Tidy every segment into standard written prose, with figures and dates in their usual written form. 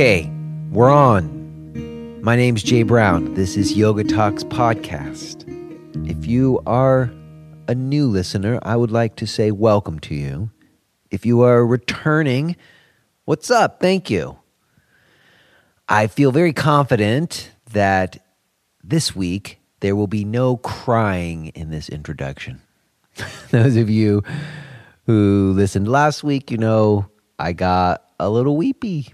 Okay, we're on. My name's Jay Brown. This is Yoga Talks Podcast. If you are a new listener, I would like to say welcome to you. If you are returning, what's up? Thank you. I feel very confident that this week there will be no crying in this introduction. Those of you who listened last week, you know I got a little weepy.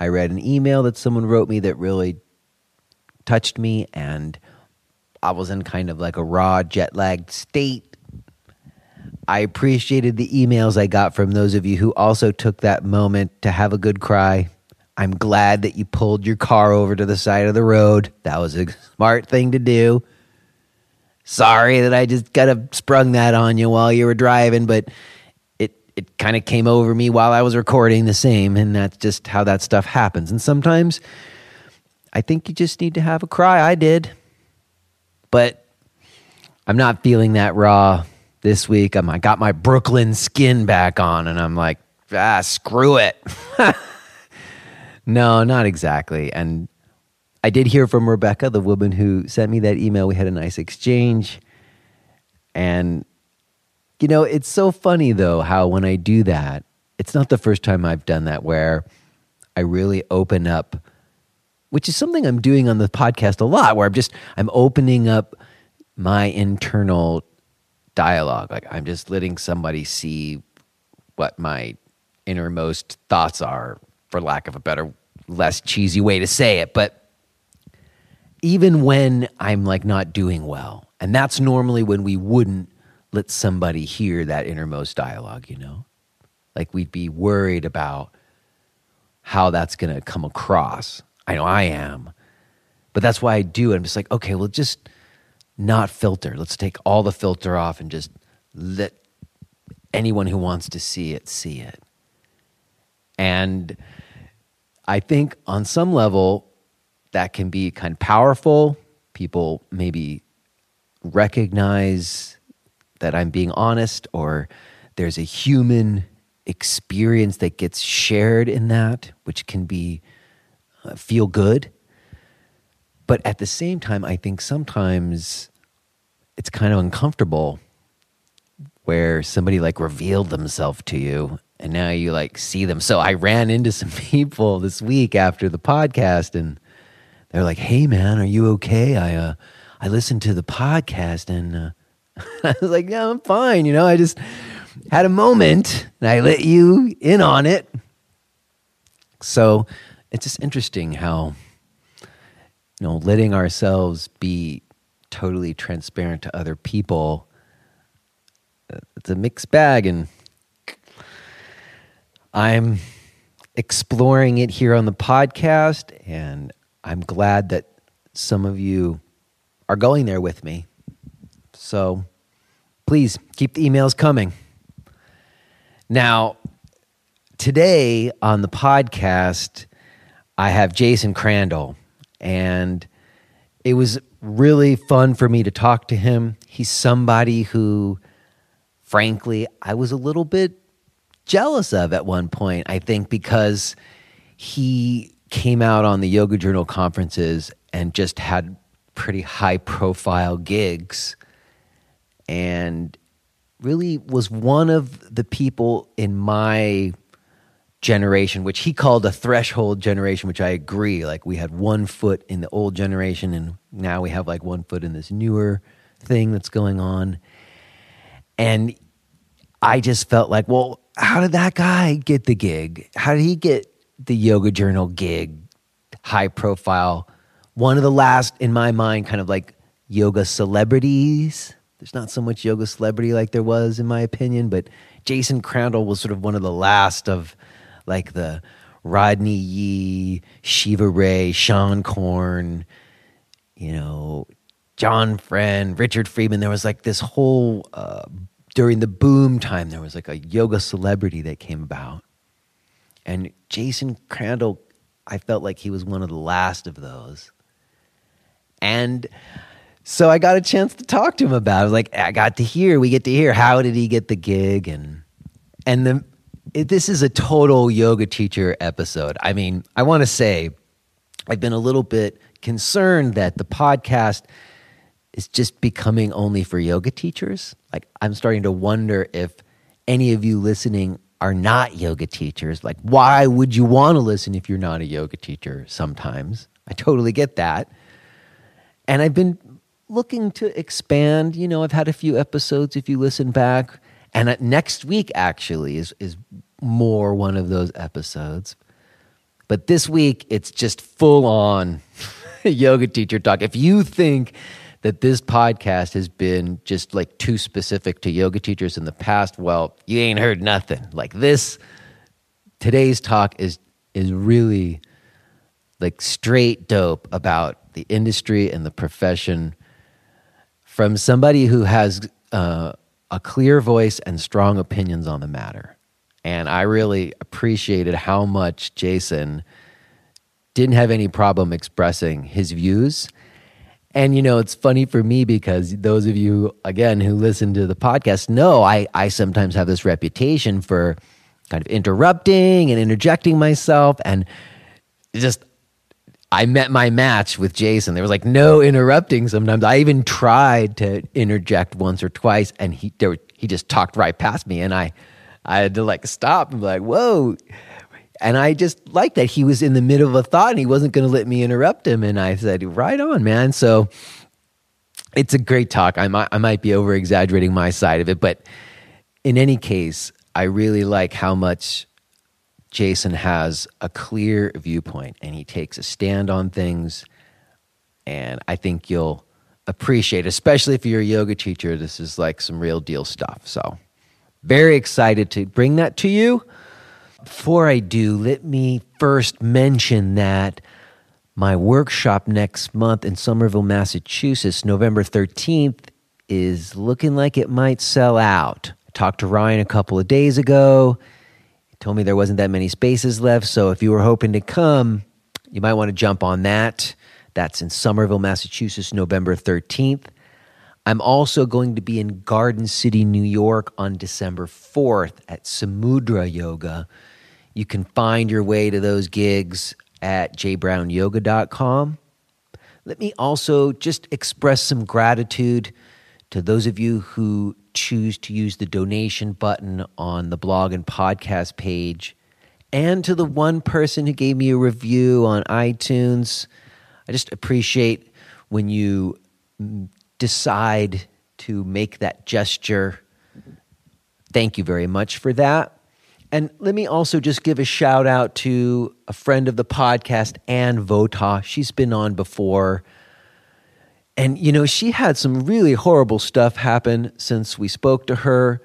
I read an email that someone wrote me that really touched me, and I was in kind of like a raw, jet-lagged state. I appreciated the emails I got from those of you who also took that moment to have a good cry. I'm glad that you pulled your car over to the side of the road. That was a smart thing to do. Sorry that I just kind of sprung that on you while you were driving, but it kind of came over me while I was recording the same, and that's just how that stuff happens. And sometimes I think you just need to have a cry. I did. But I'm not feeling that raw this week. I got my Brooklyn skin back on, and I'm like, screw it. No, not exactly. And I did hear from Rebecca, the woman who sent me that email. We had a nice exchange. And, you know, it's so funny, though, how when I do that, it's not the first time I've done that, where I really open up, which is something I'm doing on the podcast a lot, where I'm opening up my internal dialogue. Like, I'm just letting somebody see what my innermost thoughts are, for lack of a better, less cheesy way to say it. But even when I'm like not doing well, and that's normally when we wouldn't let somebody hear that innermost dialogue, you know? Like, we'd be worried about how that's going to come across. I know I am. But that's why I do it. I'm just like, okay, well, just not filter. Let's take all the filter off and just let anyone who wants to see it, see it. And I think on some level that can be kind of powerful. People maybe recognize that I'm being honest, or there's a human experience that gets shared in that, which can be feel good. But at the same time, I think sometimes it's kind of uncomfortable where somebody like revealed themselves to you and now you like see them. So I ran into some people this week after the podcast, and they're like, "Hey man, are you okay? I listened to the podcast," and I was like, "Yeah, I'm fine. You know, I just had a moment and I let you in on it." So it's just interesting how, you know, letting ourselves be totally transparent to other people, it's a mixed bag, and I'm exploring it here on the podcast, and I'm glad that some of you are going there with me. So please keep the emails coming. Now, today on the podcast, I have Jason Crandell, and it was really fun for me to talk to him. He's somebody who, frankly, I was a little bit jealous of at one point, I think, because he came out on the Yoga Journal conferences and just had pretty high-profile gigs, and really was one of the people in my generation, which he called a threshold generation, which I agree. Like, we had one foot in the old generation, and now we have like one foot in this newer thing that's going on. And I just felt like, well, how did that guy get the gig? How did he get the Yoga Journal gig? High profile. One of the last, in my mind, kind of like yoga celebrities. There's not so much yoga celebrity like there was, in my opinion, but Jason Crandell was sort of one of the last of like the Rodney Yee, Shiva Ray, Sean Korn, you know, John Friend, Richard Friedman. There was like this whole, during the boom time, there was like a yoga celebrity that came about. And Jason Crandell, I felt like he was one of the last of those. And so I got a chance to talk to him about it. I was like, we get to hear, how did he get the gig? And the This is a total yoga teacher episode. I mean, I want to say I've been a little bit concerned that the podcast is just becoming only for yoga teachers. Like, I'm starting to wonder if any of you listening are not yoga teachers. Like, why would you want to listen if you're not a yoga teacher sometimes? I totally get that. And I've been looking to expand. You know, I've had a few episodes if you listen back. And next week, actually, is more one of those episodes. But this week, it's just full on yoga teacher talk. If you think that this podcast has been just like too specific to yoga teachers in the past, well, you ain't heard nothing. Like today's talk is really like straight dope about the industry and the profession from somebody who has a clear voice and strong opinions on the matter. And I really appreciated how much Jason didn't have any problem expressing his views. And, you know, it's funny for me because those of you, again, who listen to the podcast know I sometimes have this reputation for kind of interrupting and interjecting myself. And just, I met my match with Jason. There was like no interrupting sometimes. I even tried to interject once or twice, and he just talked right past me. And I had to like stop and be like, whoa. And I just liked that he was in the middle of a thought and he wasn't going to let me interrupt him. And I said, right on, man. So it's a great talk. I might be over exaggerating my side of it, but in any case, I really like how much Jason has a clear viewpoint and he takes a stand on things. And I think you'll appreciate, especially if you're a yoga teacher, this is like some real deal stuff. So very excited to bring that to you. Before I do, let me first mention that my workshop next month in Somerville, Massachusetts, November 13th, is looking like it might sell out. I talked to Ryan a couple of days ago. He told me there wasn't that many spaces left, so if you were hoping to come, you might want to jump on that. That's in Somerville, Massachusetts, November 13th. I'm also going to be in Garden City, New York on December 4th at Samudra Yoga. You can find your way to those gigs at jbrownyoga.com. Let me also just express some gratitude to those of you who choose to use the donation button on the blog and podcast page, and to the one person who gave me a review on iTunes. I just appreciate when you decide to make that gesture. Thank you very much for that. And let me also just give a shout out to a friend of the podcast, Ann Vota. She's been on before. And, you know, she had some really horrible stuff happen since we spoke to her.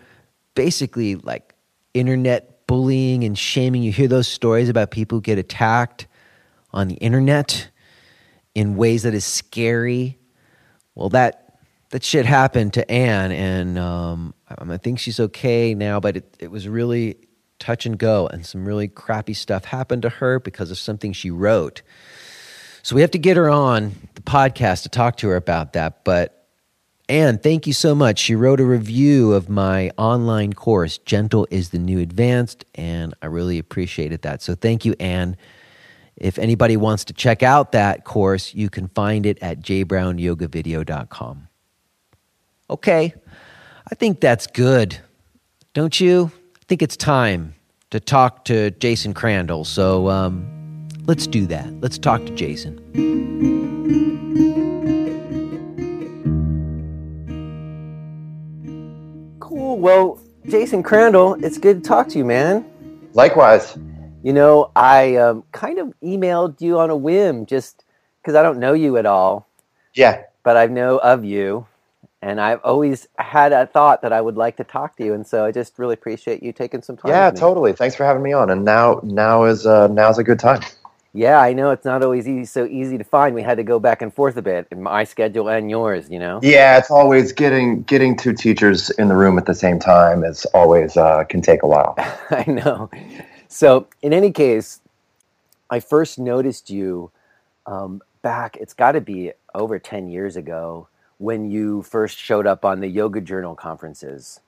Basically, like internet bullying and shaming. You hear those stories about people who get attacked on the internet in ways that is scary. Well, that shit happened to Anne, and I think she's okay now, but it was really touch and go, and some really crappy stuff happened to her because of something she wrote. So we have to get her on the podcast to talk to her about that. But Anne, thank you so much. She wrote a review of my online course, Gentle is the New Advanced, and I really appreciated that. So thank you, Anne. If anybody wants to check out that course, you can find it at jbrownyogavideo.com. Okay, I think that's good, don't you? I think it's time to talk to Jason Crandell, so let's do that. Let's talk to Jason. Cool, well, Jason Crandell, it's good to talk to you, man. Likewise. You know, I kind of emailed you on a whim just because I don't know you at all. Yeah. But I know of you. And I've always had a thought that I would like to talk to you, and so I just really appreciate you taking some time. Yeah, with me. Totally. Thanks for having me on. And now's a good time. Yeah, I know it's not always so easy to find. We had to go back and forth a bit in my schedule and yours. You know. Yeah, it's always getting two teachers in the room at the same time is always can take a while. I know. So in any case, I first noticed you back. It's got to be over 10 years ago. When you first showed up on the Yoga Journal conferences.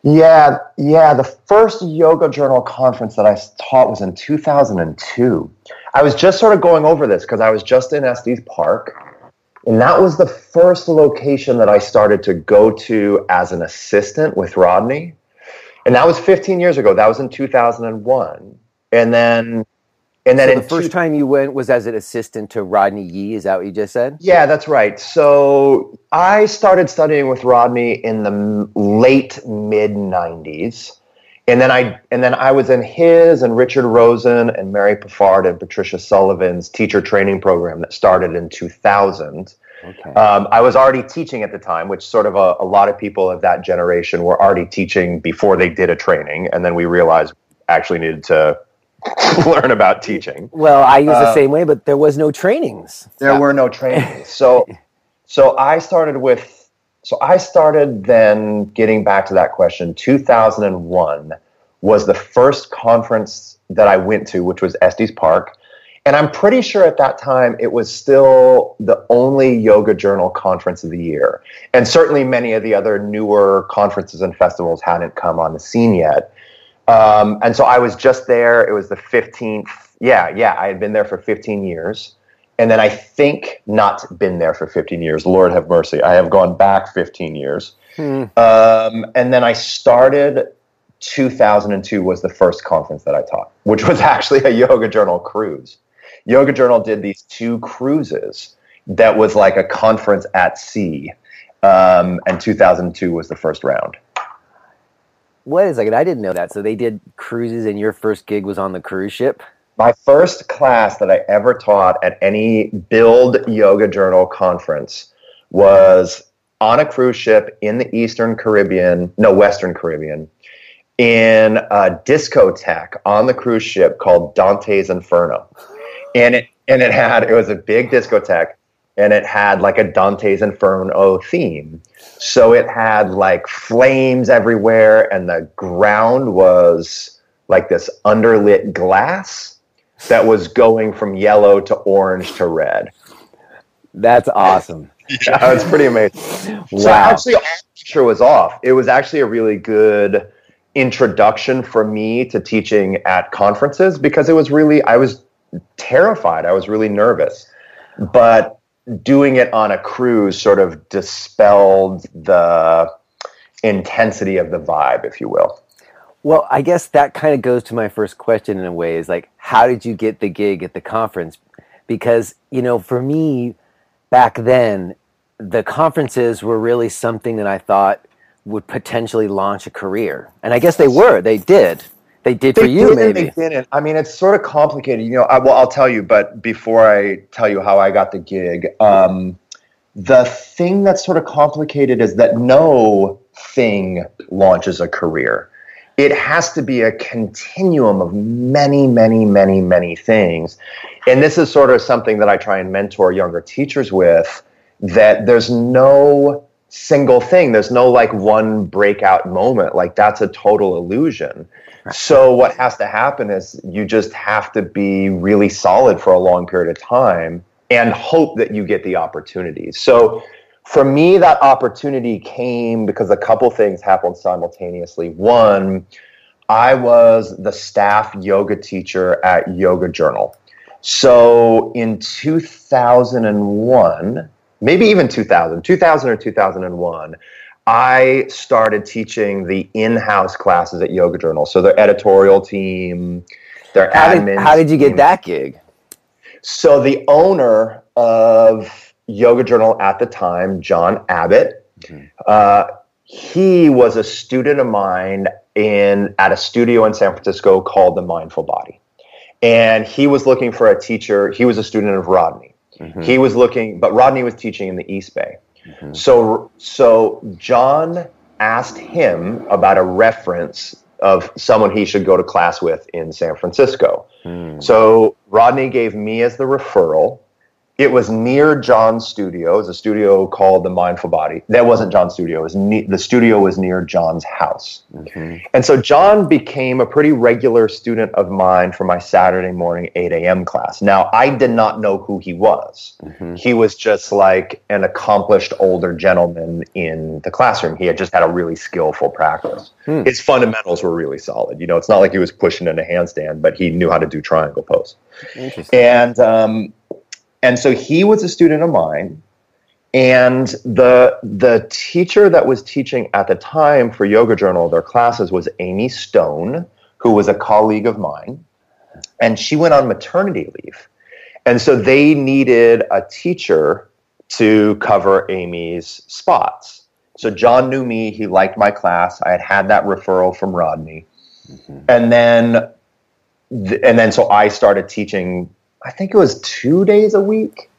Yeah. The first yoga journal conference that I taught was in 2002. I was just sort of going over this because I was just in Estes Park, and that was the first location that I started to go to as an assistant with Rodney. And that was 15 years ago. That was in 2001. And then So the first time you went was as an assistant to Rodney Yee. Is that what you just said? Yeah, that's right. So I started studying with Rodney in the late mid 90s. And then I was in his and Richard Rosen and Mary Paffard and Patricia Sullivan's teacher training program that started in 2000. Okay. I was already teaching at the time, which sort of a lot of people of that generation were already teaching before they did a training. And then we realized we actually needed to learn about teaching. Well, I use the same way, but there was no trainings. There were no trainings. So I started then, getting back to that question, 2001 was the first conference that I went to, which was Estes Park. And I'm pretty sure at that time it was still the only yoga journal conference of the year. And certainly many of the other newer conferences and festivals hadn't come on the scene yet. And so I was just there. It was the 15th. Yeah. I had been there for 15 years. And then I think not been there for 15 years. Lord have mercy. I have gone back 15 years. And then I started 2002 was the first conference that I taught, which was actually a Yoga Journal cruise. Yoga Journal did these 2 cruises that was like a conference at sea. And 2002 was the first round. Wait a second, I didn't know that. So they did cruises and your first gig was on the cruise ship? My first class that I ever taught at any Build Yoga Journal conference was on a cruise ship in the Western Caribbean, in a discotheque on the cruise ship called Dante's Inferno. And it was a big discotheque, and it had like a Dante's Inferno theme. So it had like flames everywhere, and the ground was like this underlit glass that was going from yellow to orange to red. That's awesome. Yeah, it's pretty amazing. Wow. So actually, all the pressure was off. It was actually a really good introduction for me to teaching at conferences, because I was terrified. I was really nervous. But doing it on a cruise sort of dispelled the intensity of the vibe, if you will. Well, I guess that kind of goes to my first question in a way, is like, how did you get the gig at the conference? Because, for me, back then, the conferences were really something that I thought would potentially launch a career. And I guess they did. They did for you, maybe. They didn't. I mean, it's sort of complicated. I'll tell you, but before I tell you how I got the gig, the thing that's sort of complicated is that no thing launches a career. It has to be a continuum of many, many, many, many things. And this is sort of something that I try and mentor younger teachers with, that there's no single thing. There's no like one breakout moment. Like, that's a total illusion. Right. So what has to happen is you just have to be really solid for a long period of time and hope that you get the opportunities. So for me, that opportunity came because a couple things happened simultaneously. One, I was the staff yoga teacher at Yoga Journal. So in 2001, maybe even 2000 or 2001, I started teaching the in-house classes at Yoga Journal. So their editorial team, their admin. How did you get that gig? So the owner of Yoga Journal at the time, John Abbott, he was a student of mine at a studio in San Francisco called The Mindful Body. And he was looking for a teacher. He was a student of Rodney. He was looking, but Rodney was teaching in the East Bay. So John asked him about a reference of someone he should go to class with in San Francisco. So Rodney gave me as the referral, It was near John's studio. It was a studio called the Mindful Body. That wasn't John's studio. It was the studio was near John's house. Mm-hmm. And so John became a pretty regular student of mine for my Saturday morning 8 a.m. class. Now, I did not know who he was. Mm-hmm. He was just like an accomplished older gentleman in the classroom. He had just had a really skillful practice. His fundamentals were really solid. You know, it's not like he was pushing in a handstand, but he knew how to do triangle pose. Interesting. And so he was a student of mine, and the teacher that was teaching at the time for Yoga Journal, their classes, was Amy Stone, who was a colleague of mine, and she went on maternity leave. And so they needed a teacher to cover Amy's spots. So John knew me, he liked my class, I had that referral from Rodney. Mm-hmm. And then so I started teaching, I think it was 2 days a week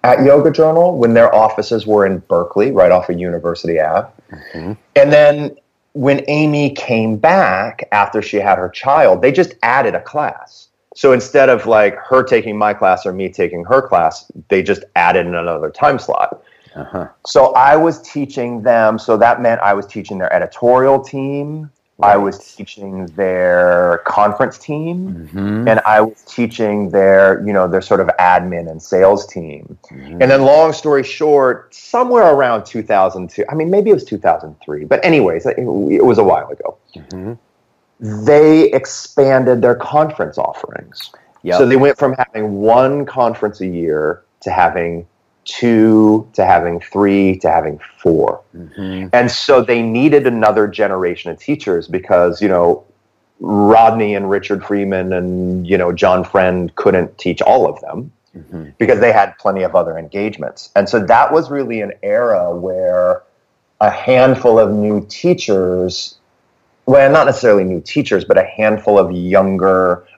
at Yoga Journal when their offices were in Berkeley, right off of University Ave. Mm-hmm. And then when Amy came back after she had her child, they just added a class. So instead of like her taking my class or me taking her class, they just added in another time slot. Uh-huh. So I was teaching them. So that meant I was teaching their editorial team. Right. I was teaching their conference team, mm-hmm. and I was teaching their sort of admin and sales team. Mm-hmm. And then long story short, somewhere around 2002, I mean, maybe it was 2003, but anyways, it was a while ago. Mm-hmm. They expanded their conference offerings. Yep. So they went from having one conference a year to having 2, to having 3, to having 4. Mm-hmm. And so they needed another generation of teachers because, Rodney and Richard Freeman and, John Friend couldn't teach all of them mm-hmm. because they had plenty of other engagements. And so that was really an era where a handful of new teachers, well, not necessarily new teachers, but a handful of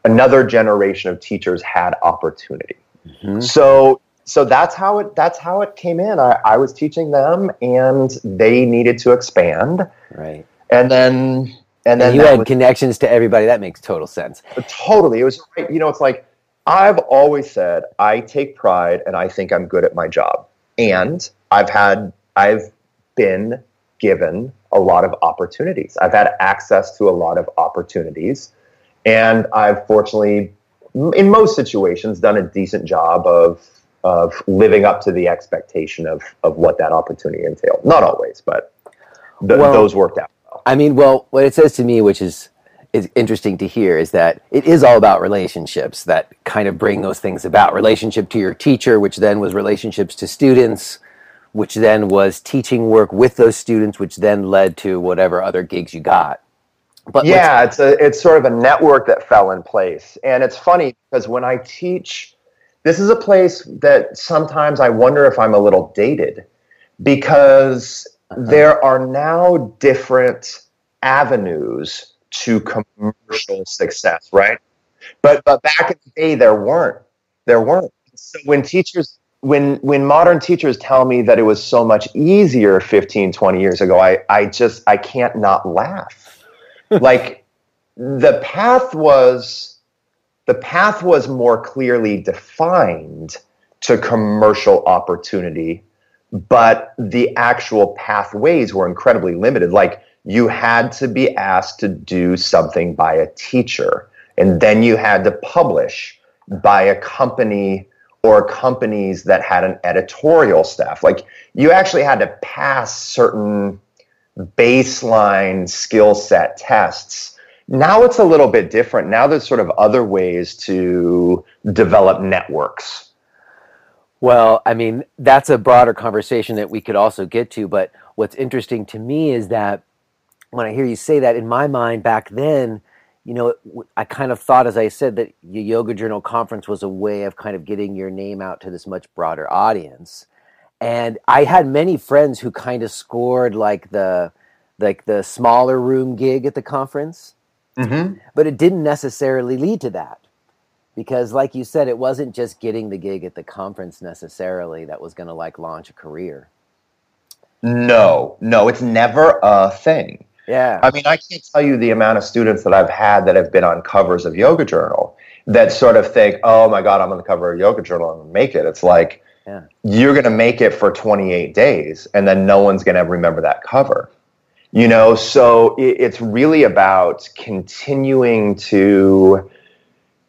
another generation of teachers had opportunity. Mm-hmm. So that's how it came in. I was teaching them, and they needed to expand. Right. And then you had connections to everybody. That makes total sense. Totally. It was right. It's like I've always said I take pride, and I think I'm good at my job. And I've been given a lot of opportunities. I've had access to a lot of opportunities, and I've fortunately, in most situations, done a decent job of living up to the expectation of what that opportunity entailed. Not always, but those worked out well. I mean, what it says to me, which is interesting to hear, is that it is all about relationships that kind of bring those things about. Relationship to your teacher, which then was relationships to students, which then was teaching work with those students, which then led to whatever other gigs you got. But yeah, it's sort of a network that fell in place. And it's funny because when I teach, this is a place that sometimes I wonder if I'm a little dated because there are now different avenues to commercial success, right? But back in the day, there weren't. So when modern teachers tell me that it was so much easier 15, 20 years ago, I can't not laugh. Like the path was more clearly defined to commercial opportunity, but the actual pathways were incredibly limited. Like you had to be asked to do something by a teacher, and then you had to publish by a company or companies that had an editorial staff. Like you actually had to pass certain baseline skill set tests. Now it's a little bit different. Now there's sort of other ways to develop networks. Well, I mean, that's a broader conversation that we could also get to. But what's interesting to me is that when I hear you say that, in my mind back then, I kind of thought, as I said, that the Yoga Journal conference was a way of kind of getting your name out to this much broader audience. And I had many friends who kind of scored like the smaller room gig at the conference. Mm-hmm. But it didn't necessarily lead to that because, like you said, it wasn't just getting the gig at the conference necessarily that was going to like launch a career. No, it's never a thing. Yeah. I mean, I can't tell you the amount of students that I've had that have been on covers of Yoga Journal that sort of think, oh my God, I'm on the cover of Yoga Journal, I'm going to make it. It's like, Yeah. you're going to make it for 28 days and then no one's going to remember that cover. You know, so it's really about continuing to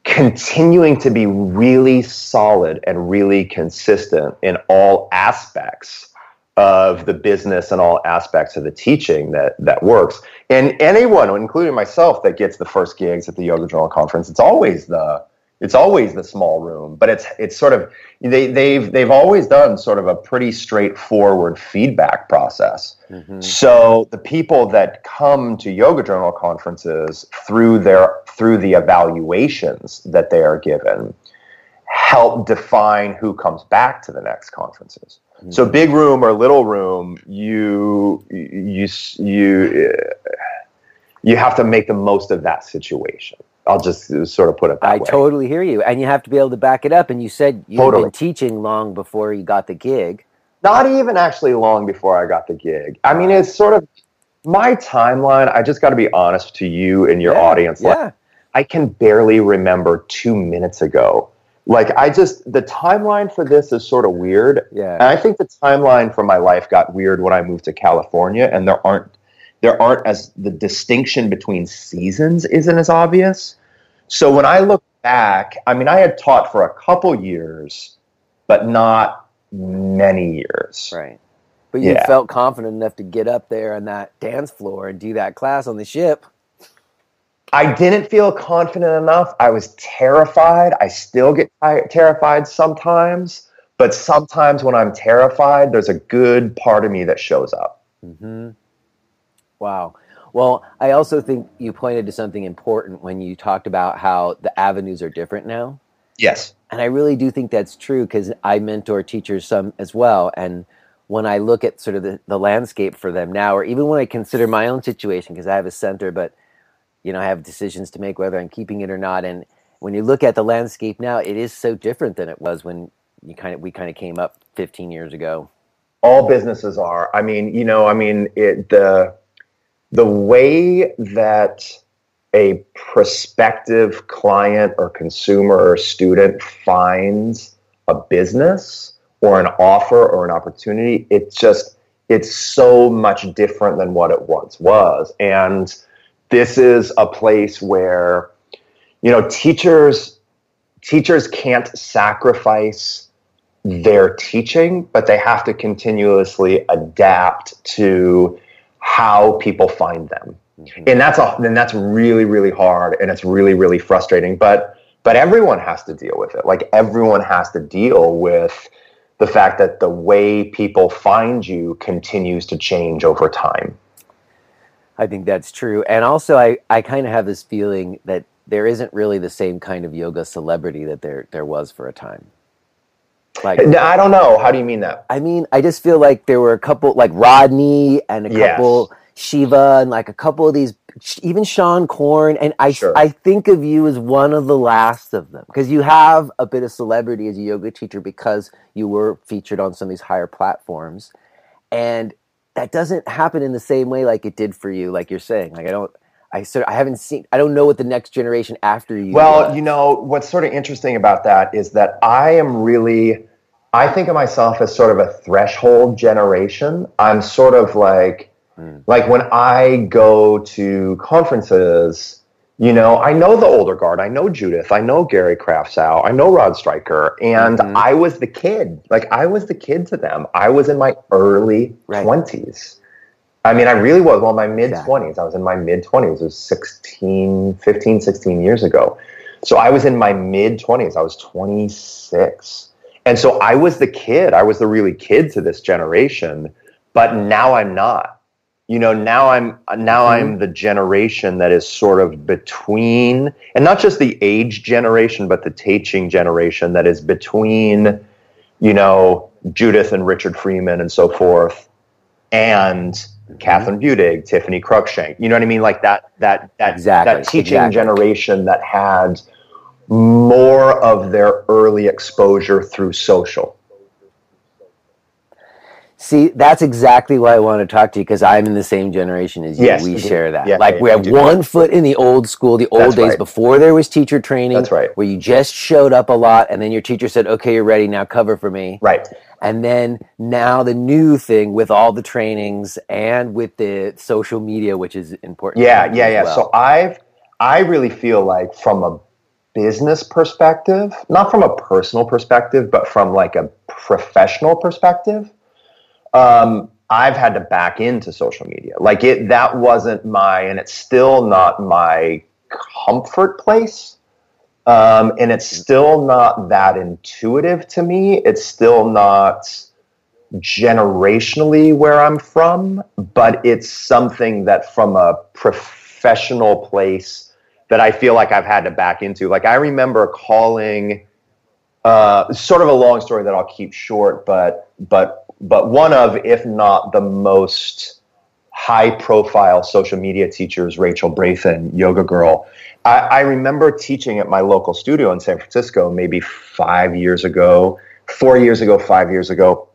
be really solid and really consistent in all aspects of the business and all aspects of the teaching that works. And anyone, including myself, that gets the first gigs at the Yoga Journal conference, it's always the small room, but it's sort of they've always done sort of a pretty straightforward feedback process. Mm-hmm. So the people that come to Yoga Journal conferences through the evaluations that they are given help define who comes back to the next conferences. Mm-hmm. So big room or little room, you have to make the most of that situation. I'll just sort of put it that way. I totally hear you. And you have to be able to back it up. And you said you've been teaching long before you got the gig. Not even actually long before I got the gig. I mean, it's sort of my timeline. I just got to be honest to you and your audience. Like, I can barely remember 2 minutes ago. Like, the timeline for this is sort of weird. Yeah. And I think the timeline for my life got weird when I moved to California, and there aren't as the distinction between seasons isn't as obvious. So when I look back, I mean, I had taught for a couple years, but not many years. Right. But you felt confident enough to get up there on that dance floor and do that class on the ship. I didn't feel confident enough. I was terrified. I still get terrified sometimes, but sometimes when I'm terrified, there's a good part of me that shows up. Mm-hmm. Wow. Well, I also think you pointed to something important when you talked about how the avenues are different now. Yes. And I really do think that's true because I mentor teachers some as well. And when I look at sort of the landscape for them now, or even when I consider my own situation, because I have a center, but I have decisions to make whether I'm keeping it or not. And when you look at the landscape now, it is so different than it was when we kind of came up 15 years ago. All businesses are. I mean, the way that a prospective client or consumer or student finds a business or an offer or an opportunity, it's so much different than what it once was. And this is a place where, teachers can't sacrifice their teaching, but they have to continuously adapt to how people find them. Mm-hmm. And that's really, really hard, and it's really, really frustrating, but everyone has to deal with it. Like, everyone has to deal with the fact that the way people find you continues to change over time. I think that's true. And also I kind of have this feeling that there isn't really the same kind of yoga celebrity that there was for a time. Like, I don't know. How do you mean that? I mean, I just feel like there were a couple, like Rodney and a couple Shiva and like a couple of these, even Sean Korn. And I think of you as one of the last of them because you have a bit of celebrity as a yoga teacher because you were featured on some of these higher platforms. And that doesn't happen in the same way like it did for you, like you're saying. Like, I don't know what the next generation after you was. What's sort of interesting about that is that I think of myself as sort of a threshold generation. I'm sort of like when I go to conferences, I know the older guard. I know Judith. I know Gary Craftsau. I know Rod Stryker. And I was the kid. Like, I was the kid to them. I was in my early 20s. I mean, I really was. Well, my mid-20s. I was in my mid-20s. It was 15, 16 years ago. So I was in my mid-20s. I was 26. And so I was the kid. I was the really kid to this generation. But now I'm not. Now I'm the generation that is sort of between, and not just the age generation, but the teaching generation that is between, Judith and Richard Freeman and so forth, and Catherine Budig, Tiffany Cruikshank. You know what I mean? Like that teaching generation that had more of their early exposure through social. See, that's exactly why I want to talk to you, because I'm in the same generation as you. Yes, We agreed. share that. Yeah, like we have one foot in the old school, the old That's days right. before there was teacher training. That's right. Where you just showed up a lot and then your teacher said, okay, you're ready, now cover for me. Right. And then now the new thing with all the trainings and with the social media, which is important. Yeah. Well. So I really feel like from a business perspective, not from a personal perspective, but from like a professional perspective, I've had to back into social media. Like that wasn't and it's still not my comfort place. And it's still not that intuitive to me. It's still not generationally where I'm from, but it's something that from a professional place that I feel like I've had to back into. Like I remember calling, sort of a long story that I'll keep short, but one of, if not the most high profile social media teachers, Rachel Brathen, yoga girl. I remember teaching at my local studio in San Francisco, maybe 4 years ago, 5 years ago.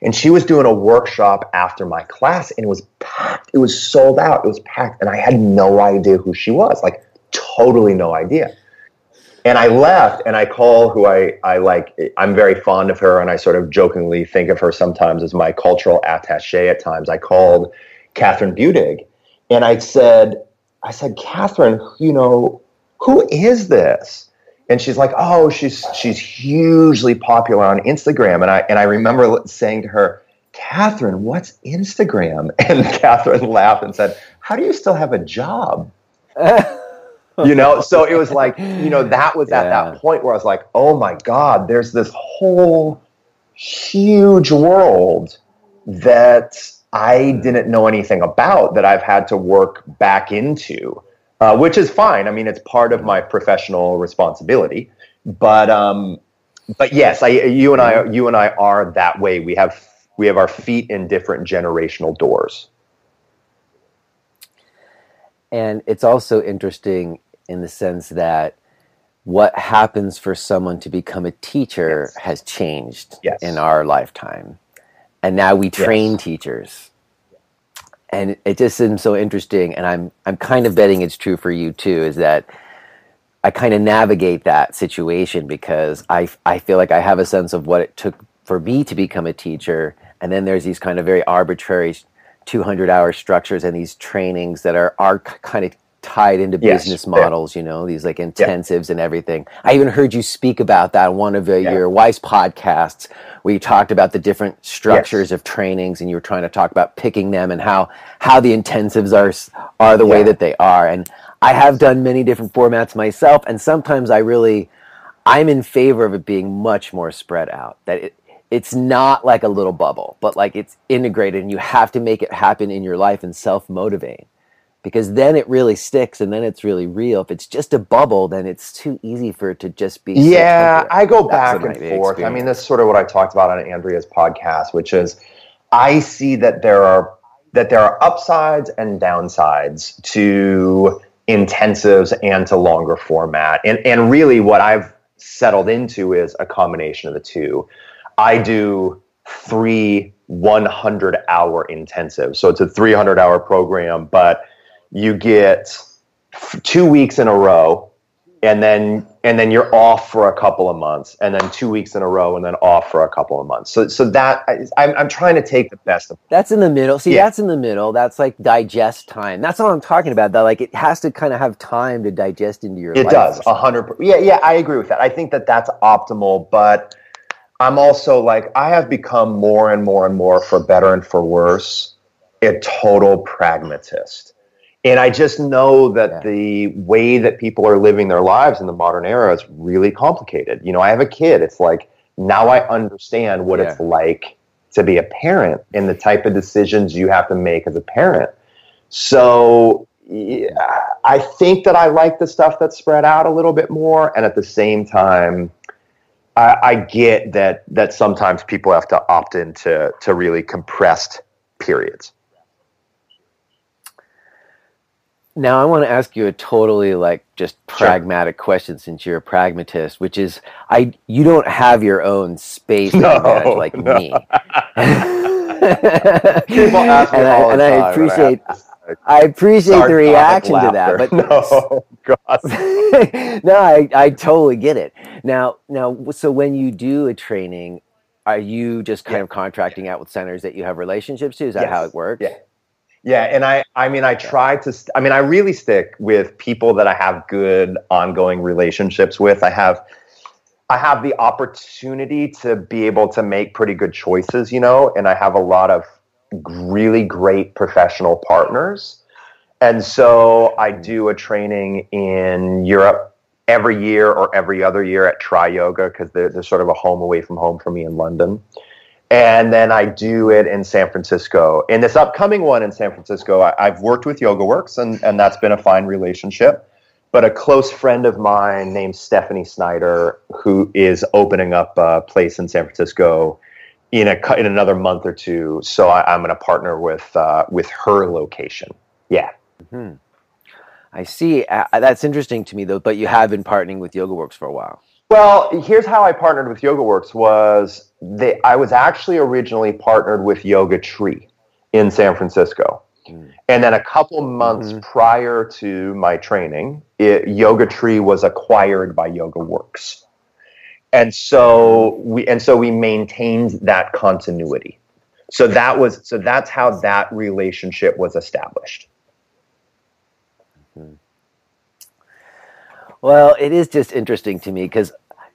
And she was doing a workshop after my class and it was packed. It was sold out. It was packed. And I had no idea who she was, like totally no idea. And I left and I call who I like. I'm very fond of her and I sort of jokingly think of her sometimes as my cultural attaché at times. I called Catherine Budig and I said, Catherine, who is this? And she's like, oh, she's hugely popular on Instagram. And I remember saying to her, Catherine, what's Instagram? And Catherine laughed and said, how do you still have a job? So it was like, that was at that point where I was like, oh my God, there's this whole huge world that I didn't know anything about that I've had to work back into. Which is fine. I mean, it's part of my professional responsibility. But yes, you and I are that way. We have our feet in different generational doors. And it's also interesting in the sense that what happens for someone to become a teacher has changed in our lifetime. And now we train teachers. And it just seems so interesting, and I'm kind of betting it's true for you too, is that I kind of navigate that situation because I feel like I have a sense of what it took for me to become a teacher, and then there's these kind of very arbitrary 200-hour structures and these trainings that are kind of tied into business models, these like intensives and everything. I even heard you speak about that on one of your wife's podcasts where you talked about the different structures of trainings and you were trying to talk about picking them and how the intensives are the way that they are. And I have done many different formats myself, and sometimes I'm in favor of it being much more spread out, that it's not like a little bubble, but like it's integrated and you have to make it happen in your life and self-motivate. Because then it really sticks and then it's really real. If it's just a bubble, then it's too easy for it to just be. Yeah, I go back and forth. I mean, that's sort of what I talked about on Andrea's podcast, which is I see that there are upsides and downsides to intensives and to longer format. And really what I've settled into is a combination of the two. I do 3 100-hour intensives. So it's a 300-hour program, but you get 2 weeks in a row and then you're off for a couple of months and then 2 weeks in a row and then off for a couple of months. So that I'm trying to take the best of. That's in the middle. See, that's in the middle. That's like digest time. That's all I'm talking about. That like it has to kind of have time to digest into your life. It does 100%. Yeah, I agree with that. I think that that's optimal, but I'm also like, I have become more and more and more, for better and for worse, a total pragmatist. And I just know that the way that people are living their lives in the modern era is really complicated. I have a kid. It's like, now I understand what it's like to be a parent and the type of decisions you have to make as a parent. So I think that I like the stuff that's spread out a little bit more. And at the same time, I get that sometimes people have to opt into really compressed periods. Now I want to ask you a totally just pragmatic question, since you're a pragmatist, which is you don't have your own space like me. People ask me all the and time. I appreciate the reaction to laughter. that. But No, God. no, I totally get it. Now, so when you do a training, are you just kind of contracting out with centers that you have relationships to? Is that how it works? Yeah. Yeah, and I try to. I really stick with people that I have good ongoing relationships with. I have the opportunity to be able to make pretty good choices, and I have a lot of really great professional partners. And so I do a training in Europe every year or every other year at Tri Yoga, because there's sort of a home away from home for me in London. And then I do it in San Francisco. In this upcoming one in San Francisco, I've worked with YogaWorks, and that's been a fine relationship. But a close friend of mine named Stephanie Snyder, who is opening up a place in San Francisco in another month or two. So I'm going to partner with her location. Yeah. Mm-hmm. I see. That's interesting to me, though. But you have been partnering with YogaWorks for a while. Well, here's how I partnered with YogaWorks. I was actually originally partnered with Yoga Tree in San Francisco. And then a couple months prior to my training, Yoga Tree was acquired by YogaWorks. And so we maintained that continuity. So that's how that relationship was established. Well, it is just interesting to me because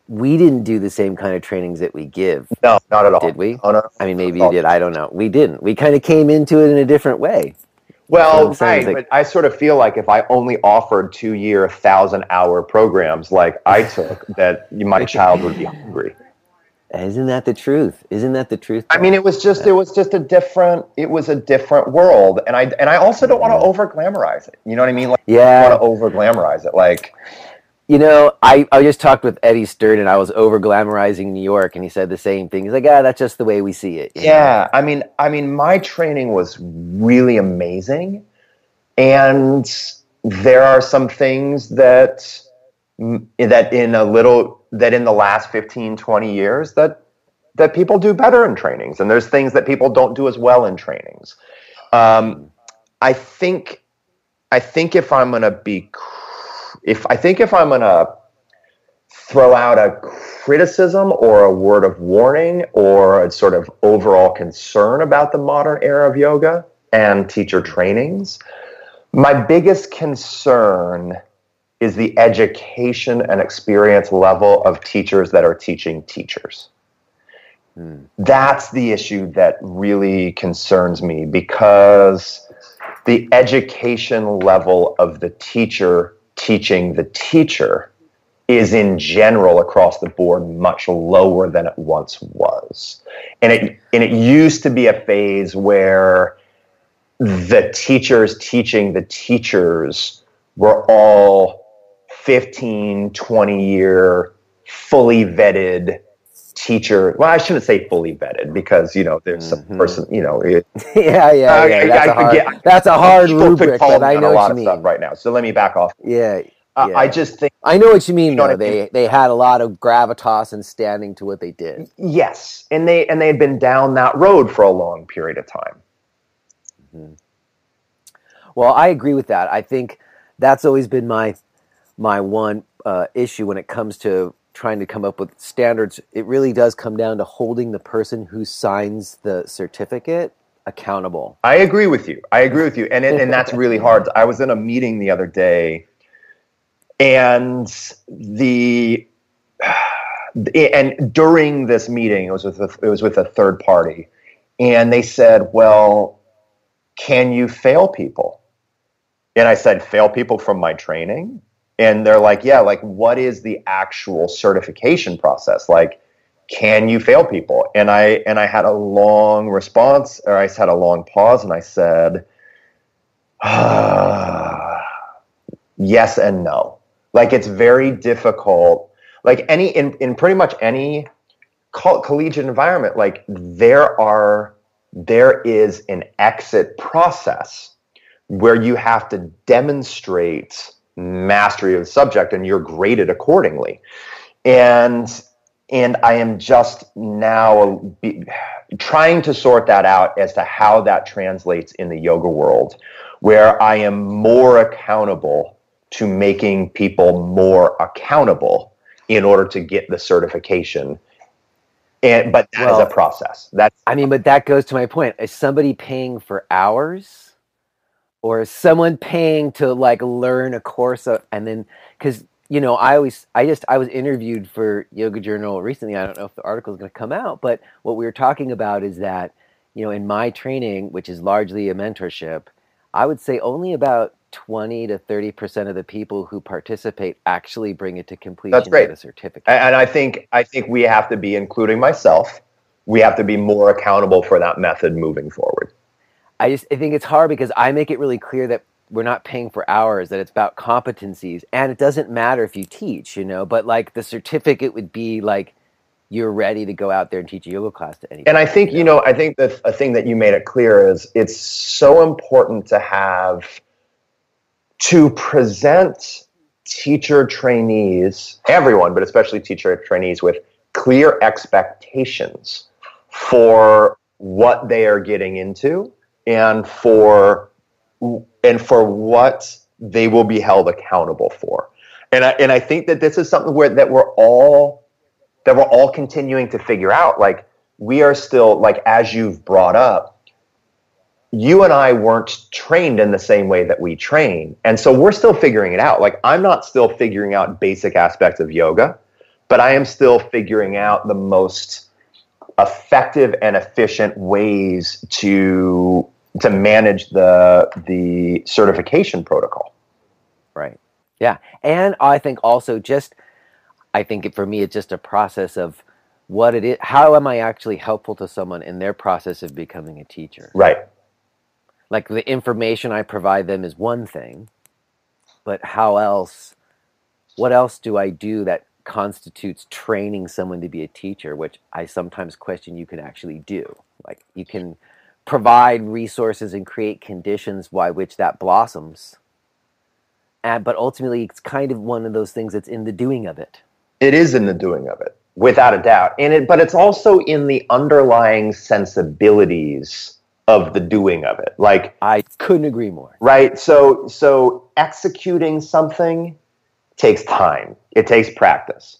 we didn't do the same kind of trainings that we give. No, not at all. Did we? Oh, no. I mean, maybe you did. I don't know. We didn't. We kind of came into it in a different way. Well, right, but I sort of feel like if I only offered 2-year, 1,000-hour programs like I took, that my child would be hungry. Isn't that the truth? Though? I mean, it was just a different world, and I also don't want to over glamorize it. You know what I mean? Like, I don't want to over glamorize it. Like, I just talked with Eddie Stern, and I was over glamorizing New York, and he said the same thing. He's like, that's just the way we see it. Yeah, I mean, my training was really amazing, and there are some things that in the last 15, 20 years that people do better in trainings, and there's things that people don't do as well in trainings. I think if I'm gonna throw out a criticism or a word of warning or a sort of overall concern about the modern era of yoga and teacher trainings, my biggest concern is the education and experience level of teachers that are teaching teachers. That's the issue that really concerns me, because the education level of the teacher teaching the teacher is in general across the board much lower than it once was. And it used to be a phase where the teachers teaching the teachers were all 15, 20-year, fully vetted teacher. Well, I shouldn't say fully vetted, because, there's some person, That's a hard rubric, but I know what you mean. Stuff right now. So let me back off. Yeah. I just think I know what you mean. Though they had a lot of gravitas and standing to what they did. Yes, and they had been down that road for a long period of time. Mm-hmm. Well, I agree with that. I think that's always been my one issue when it comes to trying to come up with standards. It really does come down to holding the person who signs the certificate accountable. I agree with you, and that's really hard. I was in a meeting the other day. And during this meeting, it was with a third party, and they said, "Well, can you fail people?" And I said, "Fail people from my training?" And they're like, "Yeah, like what is the actual certification process? Like, can you fail people?" And I had a long response, or I had a long pause, and I said, "Yes and no." Like, it's very difficult. Like in pretty much any collegiate environment, like there is an exit process where you have to demonstrate mastery of the subject, and you're graded accordingly. And And I am just now trying to sort that out as to how that translates in the yoga world, where I am more accountable to making people more accountable in order to get the certification. But that is a process. But that goes to my point. Is somebody paying for hours, or is someone paying to like learn a course and then, because I was interviewed for Yoga Journal recently. I don't know if the article is going to come out, but what we were talking about is that, in my training, which is largely a mentorship, I would say only about 20 to 30% of the people who participate actually bring it to completion. That's great. Get a certificate. And I think we have to be, including myself, we have to be more accountable for that method moving forward. I think it's hard because I make it really clear that we're not paying for hours, that it's about competencies, and it doesn't matter if you teach, but like the certificate would be like, you're ready to go out there and teach a yoga class to anyone. And I think, I think that a thing that you made it clear is it's so important to present teacher trainees, everyone, but especially teacher trainees, with clear expectations for what they are getting into and for what they will be held accountable for. And I think that this is something that we're all continuing to figure out. Like, we are still, like, as you've brought up, you and I weren't trained in the same way that we train. And so we're still figuring it out. Like, I'm not still figuring out basic aspects of yoga, but I am still figuring out the most effective and efficient ways to manage the certification protocol. Right. Yeah. And I think also for me, it's just a process of what it is. How am I actually helpful to someone in their process of becoming a teacher? Right. Like, the information I provide them is one thing, but what else do I do that constitutes training someone to be a teacher, which I sometimes question you can actually do. Like, you can provide resources and create conditions by which that blossoms. But ultimately, it's kind of one of those things that's in the doing of it. It is in the doing of it, without a doubt. But it's also in the underlying sensibilities of the doing of it. Like, I couldn't agree more. Right. So executing something takes time. It takes practice.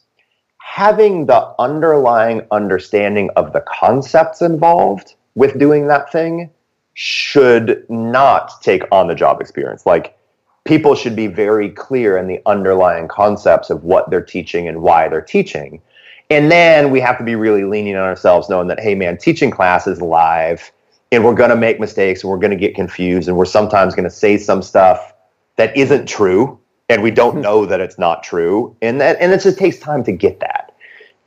Having the underlying understanding of the concepts involved with doing that thing should not take on-the-job experience. Like, people should be very clear in the underlying concepts of what they're teaching and why they're teaching. And then we have to be really lenient on ourselves, knowing that, hey, man, teaching class is live, and we're going to make mistakes, and we're going to get confused, and we're sometimes going to say some stuff that isn't true, and we don't know that it's not true, and it just takes time to get that.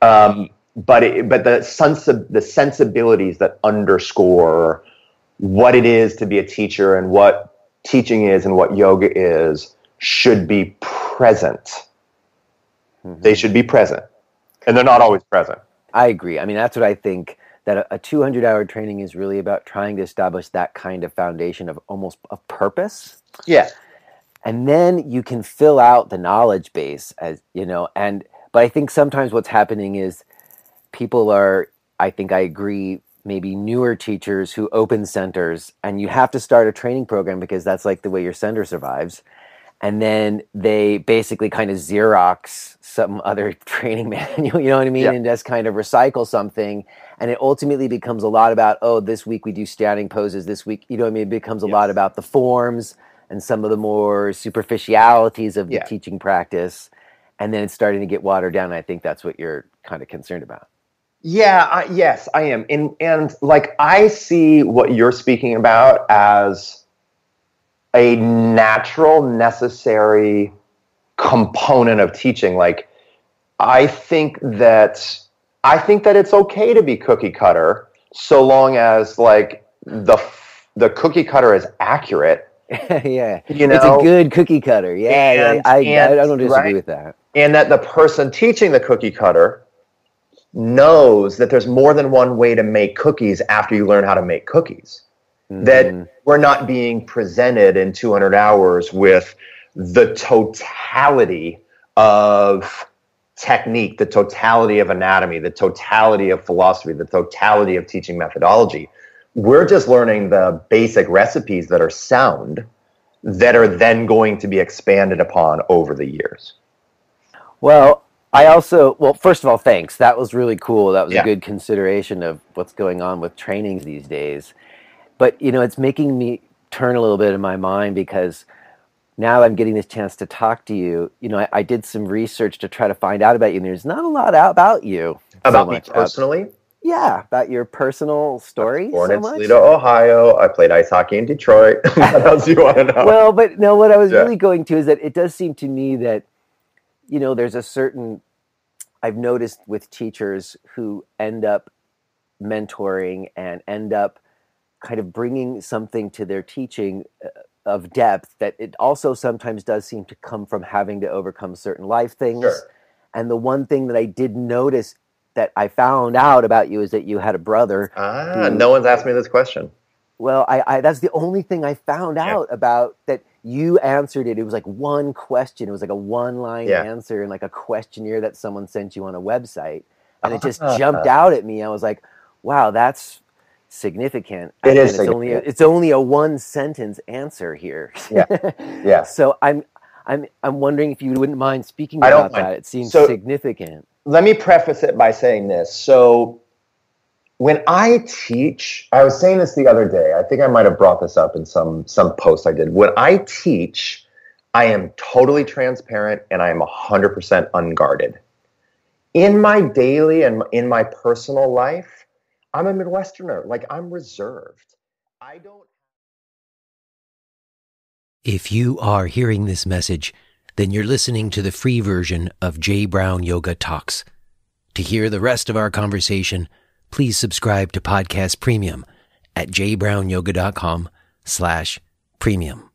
But the sensibilities that underscore what it is to be a teacher and what teaching is and what yoga is should be present. Mm-hmm. They should be present, and they're not always present. I agree. I mean, that's what I think. That a 200-hour training is really about trying to establish that kind of foundation of almost a purpose. Yeah. And then you can fill out the knowledge base, but I think sometimes what's happening is people are, I think I agree, maybe newer teachers who open centers, and you have to start a training program because that's like the way your center survives. And then they basically kind of Xerox some other training manual, you know what I mean? Yeah. And just kind of recycle something. And it ultimately becomes a lot about, this week we do standing poses, this week, you know what I mean? It becomes a lot about the forms and some of the more superficialities of the teaching practice. And then it's starting to get watered down. And I think that's what you're kind of concerned about. Yeah, yes, I am. And like, I see what you're speaking about as a natural, necessary component of teaching. Like, I think that it's okay to be cookie cutter so long as, like, the cookie cutter is accurate. Yeah, it's a good cookie cutter. Yeah, I don't disagree with that. And that the person teaching the cookie cutter knows that there's more than one way to make cookies after you learn how to make cookies. Mm-hmm. That we're not being presented in 200 hours with the totality of technique, the totality of anatomy, the totality of philosophy, the totality of teaching methodology. We're just learning the basic recipes that are sound, that are then going to be expanded upon over the years. Well, first of all, thanks. That was really cool. That was a good consideration of what's going on with trainings these days. But, it's making me turn a little bit in my mind, because now I'm getting this chance to talk to you. I did some research to try to find out about you, and there's not a lot out about you. About me personally? Yeah, about your personal story. Born in Toledo, Ohio. I played ice hockey in Detroit. What else do you want to know? Well, but no, what I was really going to is that it does seem to me that, there's a certain, I've noticed with teachers who end up mentoring and end up kind of bringing something to their teaching of depth, that it also sometimes does seem to come from having to overcome certain life things. Sure. And the one thing that I did notice that I found out about you is that you had a brother. No one's asked me this question. Well, I that's the only thing I found out about that. You answered it. It was like one question. It was like a one-line answer in like a questionnaire that someone sent you on a website. And it just jumped out at me. I was like, wow, that's significant. It is significant. It's only a one-sentence answer here. Yeah. So I'm wondering if you wouldn't mind speaking about that. It seems significant. Let me preface it by saying this. So when I teach, I was saying this the other day, I think I might have brought this up in some post I did. When I teach, I am totally transparent and I am 100% unguarded. In my daily and in my personal life, I'm a Midwesterner. Like, I'm reserved. I don't. If you are hearing this message, then you're listening to the free version of J. Brown Yoga Talks. To hear the rest of our conversation, please subscribe to Podcast Premium at jbrownyoga.com/premium.